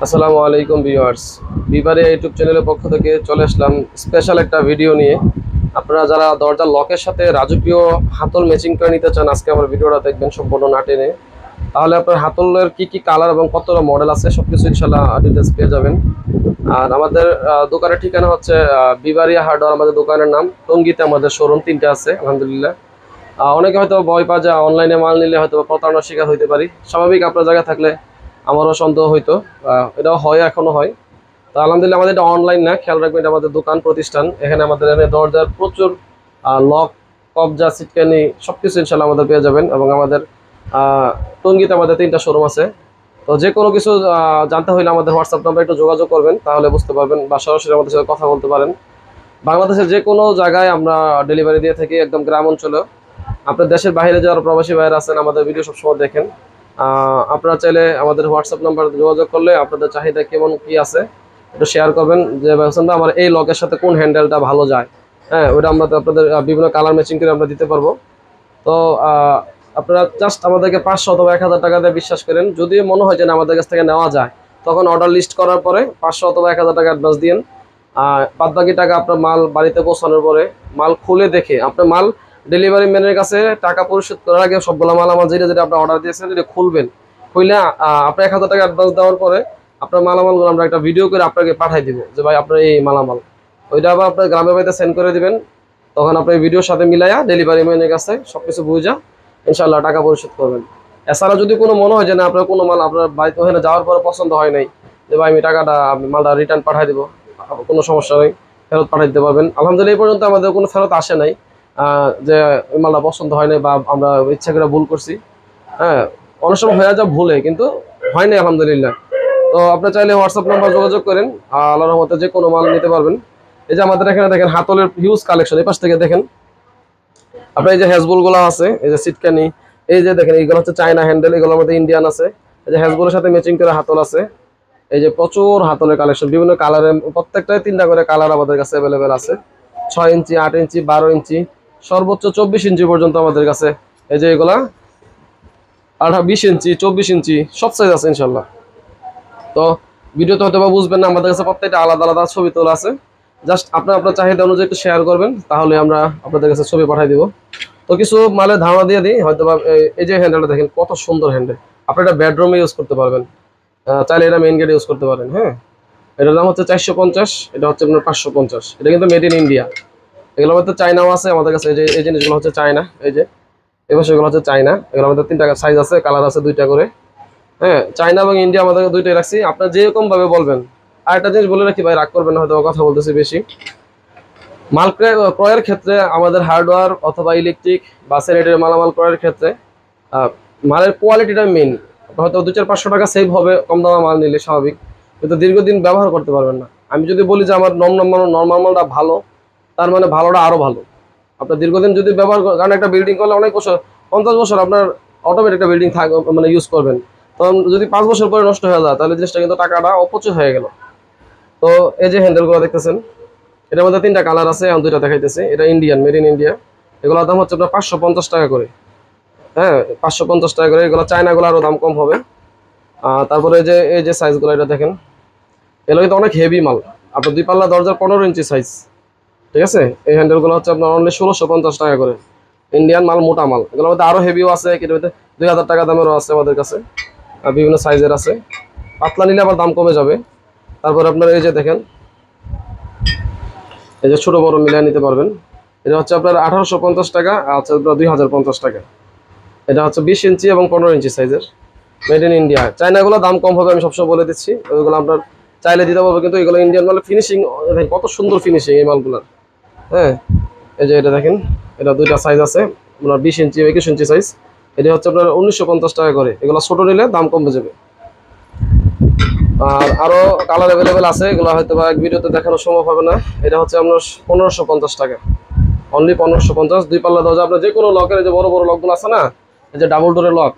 আসসালামু আলাইকুম viewers, বিবারে YouTube চ্যানেলের পক্ষ থেকে চলে আসলাম স্পেশাল একটা ভিডিও নিয়ে। আপনারা যারা দরজার লকের সাথে রাজকীয় হাতল ম্যাচিং করে নিতে চান, আজকে আমার ভিডিওটা দেখবেন সম্পূর্ণ না টেনে। তাহলে আপনার হাতলের কি কালার এবং কতটা মডেল আছে সবকিছু ইনশাআল্লাহ ডিটেলস পেয়ে যাবেন। আর আমাদের দোকানের ঠিকানা হচ্ছে বিবারিয়া হার্ডওয়্যার। আমাদের দোকানের নাম টঙ্গীতে আমাদের শোরুম 3টা আছে আলহামদুলিল্লাহ। অনেকে হয়তো ভয় পায় যে অনলাইনে মাল নিলে হয়তো প্রতারণার শিকার হইতে পারি। স্বাভাবিক, আপনার জায়গায় থাকলে আমারও সন্দেহ হইতো, এটাও হয়, এখনো হয়। তো আলহামদুলিল্লাহ আমাদের এটা অনলাইন না, খেয়াল রাখবেন, এটা আমাদের দোকান প্রতিষ্ঠান। এখানে আমাদের দরজার প্রচুর লক, কবজা, সিটকানি সবকিছু ইনশাল্লাহ আমাদের পেয়ে যাবেন। এবং আমাদের টঙ্গীতে আমাদের 3টা শোরুম আছে। তো যে কোনো কিছু জানতে হইলে আমাদের হোয়াটসঅ্যাপ নাম্বার একটু যোগাযোগ করবেন, তাহলে বুঝতে পারবেন, বা সরাসরি আমাদের সাথে কথা বলতে পারেন। বাংলাদেশের যে কোনো জায়গায় আমরা ডেলিভারি দিয়ে থাকি, একদম গ্রাম অঞ্চলে। আপনার দেশের বাইরে যারা প্রবাসী ভাইয়েরা আছেন, আমাদের ভিডিও সবসময় দেখেন। আপনারা চাইলে আমাদের হোয়াটসঅ্যাপ নাম্বার যোগাযোগ করলে আপনাদের চাহিদা কেমন কি আছে একটু শেয়ার করবেন, যে আমার এই লকের সাথে কোন হ্যান্ডেলটা ভালো যায়। হ্যাঁ, ওটা আমরা আপনাদের বিভিন্ন কালার ম্যাচিং করে আমরা দিতে পারবো। তো আপনারা জাস্ট আমাদেরকে 500 অথবা 1000 টাকা দিয়ে বিশ্বাস করেন। যদি মনে হয় যে আমাদের কাছ থেকে নেওয়া যায়, তখন অর্ডার লিস্ট করার পরে 500 অথবা 1000 টাকা অ্যাডভান্স দিন। বাদ বাকি টাকা আপনার মাল বাড়িতে পৌঁছানোর পরে মাল খুলে দেখে, আপনার মাল ডেলিভারি ম্যানের কাছে টাকা পরিশোধ করার আগে সবগুলো মাল আমার যেটা আপনার অর্ডার দিয়েছেন এটা খুলবেন। খুলে আপনার 1000 টাকা অ্যাডভান্স দেওয়ার পরে আপনার মালামালগুলো আমরা একটা ভিডিও করে আপনাকে পাঠাই দিব, যে ভাই আপনার এই মালামাল। ওইটা আবার আপনার গ্রামের বাড়িতে সেন্ড করে দিবেন। তখন আপনি ভিডিওর সাথে মিলাইয়া ডেলিভারি ম্যানের কাছে সবকিছু বুঝা ইনশাল্লাহ টাকা পরিশোধ করবেন। এছাড়া যদি কোনো মনে হয় যে না, আপনার কোনো মাল আপনার বাড়িতে ওখানে যাওয়ার পরে পছন্দ হয় নাই, যে ভাই আমি টাকাটা মালটা রিটার্ন পাঠাই দিব, কোনো সমস্যা নেই, ফেরত পাঠিয়ে দিতে পারবেন। আলহামদুলিল্লাহ এই পর্যন্ত আমাদের কোনো ফেরত আসে নাই, যে ওই মালটা পছন্দ হয় নাই বা আমরা ইচ্ছা করে ভুল করছি। হ্যাঁ, অনেক সময় হয়ে যা ভুলে, কিন্তু হয় নাই আলহামদুলিল্লাহ। তো আপনি চাইলে হোয়াটসঅ্যাপ নাম্বার যোগাযোগ করেন, আল্লাহর রহমতে যে কোনো মাল নিতে পারবেন। এই যে আমাদের এখানে দেখেন হাতলের হিউজ কালেকশন, এই পাশ থেকে দেখেন। আপনার এই যে হ্যাজবুলগুলো আছে, এই যে সিটকানি, এই যে দেখেন এইগুলো হচ্ছে চায়না হ্যান্ডেল, এগুলোর মধ্যে ইন্ডিয়ান আছে। এই যে হ্যাজবুলের সাথে ম্যাচিং করে হাতল আছে। এই যে প্রচুর হাতলের কালেকশন, বিভিন্ন কালারের, প্রত্যেকটাই 3টা করে কালার আমাদের কাছে অ্যাভেলেবেল আছে। 6 ইঞ্চি, 8 ইঞ্চি, 12 ইঞ্চি, সর্বোচ্চ 24 ইঞ্চি পর্যন্ত আমাদের কাছে। এই যে এগুলা 20 ইঞ্চি, 24 ইঞ্চি সব সাইজ আছে ইনশাল্লাহ। তো ভিডিওতে হয়তো বা বুঝবেন না, আমাদের কাছে প্রত্যেকটা আলাদা আলাদা ছবি তোলা আছে। জাস্ট আপনার চাহিদা অনুযায়ী একটু শেয়ার করবেন, তাহলে আমরা আপনাদের কাছে ছবি পাঠিয়ে দিব। তো কিছু মালের ধারণা দিয়ে দিই। হয়তো বা এই যে হ্যান্ডেলটা দেখেন, কত সুন্দর হ্যান্ডেল। আপনি এটা বেডরুমে ইউজ করতে পারবেন, চাইলে এটা মেইন গেটে ইউজ করতে পারেন। হ্যাঁ, এটার দাম হচ্ছে 450, এটা হচ্ছে আপনার 550। এটা কিন্তু মেড ইন ইন্ডিয়া। এগুলোর মধ্যে চায়নাও আছে আমাদের কাছে। এই জিনিসগুলো হচ্ছে চায়না। এই যে এবার সেগুলো হচ্ছে চায়না। এগুলোর মধ্যে 3টা সাইজ আছে, কালার আছে 2টা করে। হ্যাঁ, চায়না এবং ইন্ডিয়া আমাদের 2টাই রাখছি, আপনার যেরকম ভাবে বলবেন। আর একটা জিনিস বলে রাখি ভাই, রাগ করবেন না, হয়তো কথা বলতেছি বেশি। মাল ক্রয়ের ক্ষেত্রে আমাদের হার্ডওয়্যার অথবা ইলেকট্রিক বা স্যানিটারি মালামাল ক্রয়ের ক্ষেত্রে মালের কোয়ালিটিটা মেইন। হয়তো 200-500 টাকা সেভ হবে কম দামে মাল নিলে, স্বাভাবিক, কিন্তু দীর্ঘদিন ব্যবহার করতে পারবেন না। আমি যদি বলি যে আমার নর্মাল মালটা ভালো, তার মানে ভালোটা আরও ভালো। আপনার দীর্ঘদিন যদি ব্যবহার করেন, কারণ একটা বিল্ডিং করলে অনেক বছর, 50 বছর আপনার অটোমেটিক একটা বিল্ডিং মানে ইউজ করবেন। তখন যদি 5 বছর পরে নষ্ট হয়ে যায়, তাহলে জিনিসটা কিন্তু টাকাটা অপচয় হয়ে গেল। তো এই যে হ্যান্ডেলগুলো দেখতেছেন, এটার মধ্যে 3টা কালার আছে, এখন 2টা দেখাইতেছে। এটা ইন্ডিয়ান, মেড ইন ইন্ডিয়া। এগুলোর দাম হচ্ছে আপনার 550 টাকা করে। হ্যাঁ, 550 টাকা করে। এগুলো চায়নাগুলো আরও দাম কম হবে। তারপরে এই যে সাইজগুলো, এটা দেখেন, এগুলো কিন্তু অনেক হেভি মাল। আপনার 2 পাল্লা দরজার 15 ইঞ্চি সাইজ। ঠিক আছে, এই হ্যান্ডেলগুলো হচ্ছে আপনার অনলি 1650 টাকা করে। ইন্ডিয়ান মাল, মোটা মাল। এগুলোর মধ্যে আরও হেভিও আছে, এর মধ্যে 2000 টাকা দামেরও আছে আমাদের কাছে, বিভিন্ন সাইজের আছে। পাতলা নিলে আবার দাম কমে যাবে। তারপর আপনার এই যে দেখেন, এই যে ছোটো বড় মিলিয়ে নিতে পারবেন। এটা হচ্ছে আপনার 1850 টাকা, আচ্ছা আপনার 2050 টাকা। এটা হচ্ছে 20 ইঞ্চি এবং 15 ইঞ্চি সাইজের, মেড ইন ইন্ডিয়া। চায়নাগুলো দাম কম হবে, আমি সবসময় বলে দিচ্ছি। ওইগুলো আপনার চাইলে দিতে পারবো, কিন্তু এগুলো ইন্ডিয়ান মাল। ফিনিশিং দেখেন কত সুন্দর ফিনিশিং এই মালগুলোর। হ্যাঁ, এই যে এটা দেখেন, এটা 2টা সাইজ আছে আপনার, 20 ইঞ্চি, 21 ইঞ্চি সাইজ। এটা হচ্ছে আপনার 1950 টাকা করে। এগুলো ছোটো নিলে দাম কমে যাবে। আর আরও কালার অ্যাভেলেবেল আছে, এগুলো হয়তো বা এক ভিডিওতে দেখানো সম্ভব হবে না। এটা হচ্ছে আপনার 1550 টাকা, অনলি 1550। 2 পাল্লা দরজা আপনার যে কোনো লকের, যে বড় বড় লকগুলো আছে না, এই যে ডাবল ডোরের লক,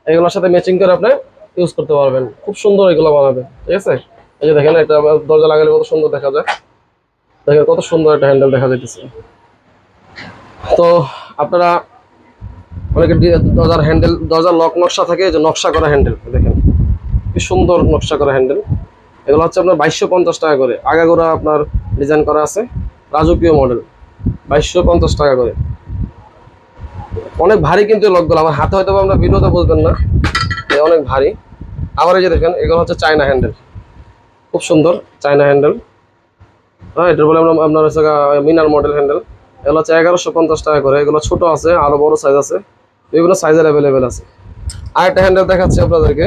এগুলোর সাথে ম্যাচিং করে আপনি ইউজ করতে পারবেন। খুব সুন্দর এগুলো বানাবে। ঠিক আছে, এই যে দেখেন, এটা দরজা লাগালে কত সুন্দর দেখা যায়। দেখেন কত সুন্দর একটা হ্যান্ডেল দেখা যাইতেছে। তো আপনারা অনেকে দরজার হ্যান্ডেল, দরজার লক নকশা থাকে, যে নকশা করা হ্যান্ডেল দেখেন, কি সুন্দর নকশা করা হ্যান্ডেল। এগুলো হচ্ছে আপনার 2250 টাকা করে, আগাগোড়া আপনার ডিজাইন করা আছে, রাজকীয় মডেল, 2250 টাকা করে। অনেক ভারী কিন্তু লকগুলো, আমার হাতে হয়তো আমরা ভিডিওতে বুঝবেন না, অনেক ভারী। আবার এই যে দেখেন, এগুলো হচ্ছে চায়না হ্যান্ডেল, খুব সুন্দর চায়না হ্যান্ডেল। হ্যাঁ, এটার বলে আমরা আপনার হচ্ছে মিনার মডেল হ্যান্ডেল। এগুলো হচ্ছে 1150 টাকা করে। এগুলো ছোট আছে, আরো বড় সাইজ আছে, বিভিন্ন সাইজের অ্যাভেলেবেল আছে। আরেকটা হ্যান্ডেল দেখাচ্ছি আপনাদেরকে।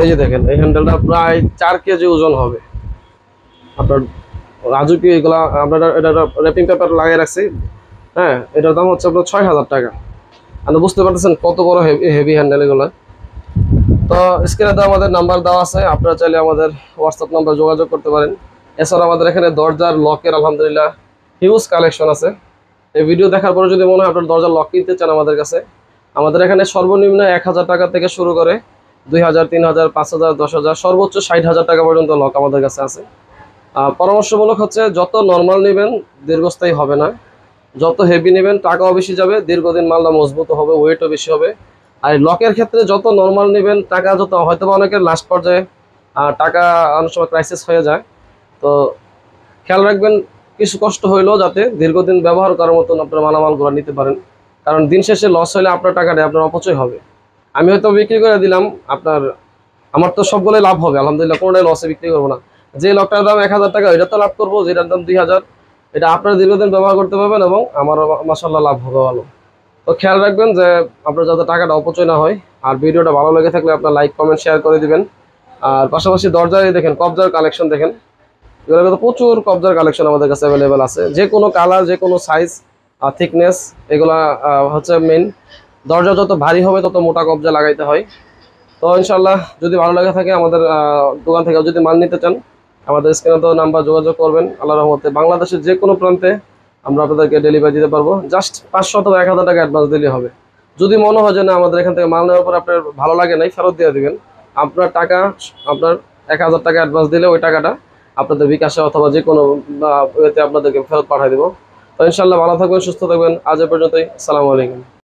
এই যে দেখেন, এই হ্যান্ডেলটা প্রায় 4 কেজি ওজন হবে। আপনার রাজকীয় এগুলা আপনার এটা র্যাপিং পেপার লাগিয়ে রাখছি। হ্যাঁ, এটার দাম হচ্ছে আপনার 6000 টাকা। আপনি বুঝতে পারতেছেন কত বড় হেভি হ্যান্ডেল এগুলো। তো স্ক্রিনে তো আমাদের নাম্বার দেওয়া আছে, আপনারা চাইলে আমাদের হোয়াটসঅ্যাপ নাম্বার যোগাযোগ করতে পারেন। এছাড়া আমাদের এখানে দরজার লকের আলহামদুলিল্লাহ হিউজ কালেকশন আছে। এই ভিডিও দেখার পরে যদি মনে হয় আপনার দরজার লক কিনতে চান আমাদের কাছে, আমাদের এখানে সর্বনিম্ন 1000 টাকা থেকে শুরু করে 2000, 3000, 5000, 10,000, সর্বোচ্চ 60,000 টাকা পর্যন্ত লক আমাদের কাছে আছে। পরামর্শমূলক হচ্ছে, যত নর্মাল নেবেন দীর্ঘস্থায়ী হবে না, যত হেভি নেবেন টাকাও বেশি যাবে, দীর্ঘদিন মালটা মজবুত হবে, ওয়েটও বেশি হবে। আর লকের ক্ষেত্রে যত নর্মাল নেবেন টাকা যত, হয়তো অনেকের লাস্ট পর্যায়ে টাকা অনেক সময় ক্রাইসিস হয়ে যায়। তো খেয়াল রাখবেন, কিছু কষ্ট হইলেও যাতে দীর্ঘদিন ব্যবহার করার মতন আপনার মালামালগুলো নিতে পারেন, কারণ দিন শেষে লস হলে আপনার টাকাটা আপনার অপচয় হবে। আমি হয়তো বিক্রি করে দিলাম, আমার তো সবগুলোই লাভ হবে আলহামদুলিল্লাহ, কোনোটাই লসে বিক্রি করবো না। যে লকটার দাম 1000 টাকা, এটা তো লাভ করবো, যেটার দাম 2000, এটা আপনার দীর্ঘদিন ব্যবহার করতে পারবেন এবং আমারও মাশাআল্লাহ লাভ হবে ভালো। তো খেয়াল রাখবেন যে আপনার যাতে টাকাটা অপচয় না হয়। আর ভিডিওটা ভালো লেগে থাকলে আপনার লাইক, কমেন্ট, শেয়ার করে দিবেন। আর পাশাপাশি দরজায় দেখেন, কবজার কালেকশন দেখেন, এগুলো কিন্তু প্রচুর কবজার কালেকশন আমাদের কাছে অ্যাভেলেবেল আছে, যে কোনো কালার, যে কোনো সাইজ, থিকনেস, এগুলা হচ্ছে মেইন। দরজা যত ভারী হবে তত মোটা কবজা লাগাইতে হয়। তো ইনশাল্লাহ যদি ভালো লাগে থাকে আমাদের দোকান থেকে যদি মাল নিতে চান, আমাদের স্ক্রিনে তো নাম্বার যোগাযোগ করবেন। আল্লাহর রহমতে বাংলাদেশের যে কোনো প্রান্তে আমরা আপনাদেরকে ডেলিভারি দিতে পারবো। জাস্ট 500 অথবা 1000 টাকা অ্যাডভান্স দিলে হবে। যদি মনে হয় যে না, আমাদের এখান থেকে মাল নেওয়ার পর আপনার ভালো লাগে নাই, ফেরত দিয়ে দিবেন। আপনার টাকা, আপনার 1000 টাকা অ্যাডভান্স দিলে ওই টাকাটা আপনাদের বিকাশে অথবা যে কোনো ওয়েতে আপনাদেরকে ফেরত পাঠিয়ে দেবো। তো ইনশাল্লাহ ভালো থাকবেন, সুস্থ থাকবেন। আজ এ পর্যন্তই, আসসালামু আলাইকুম।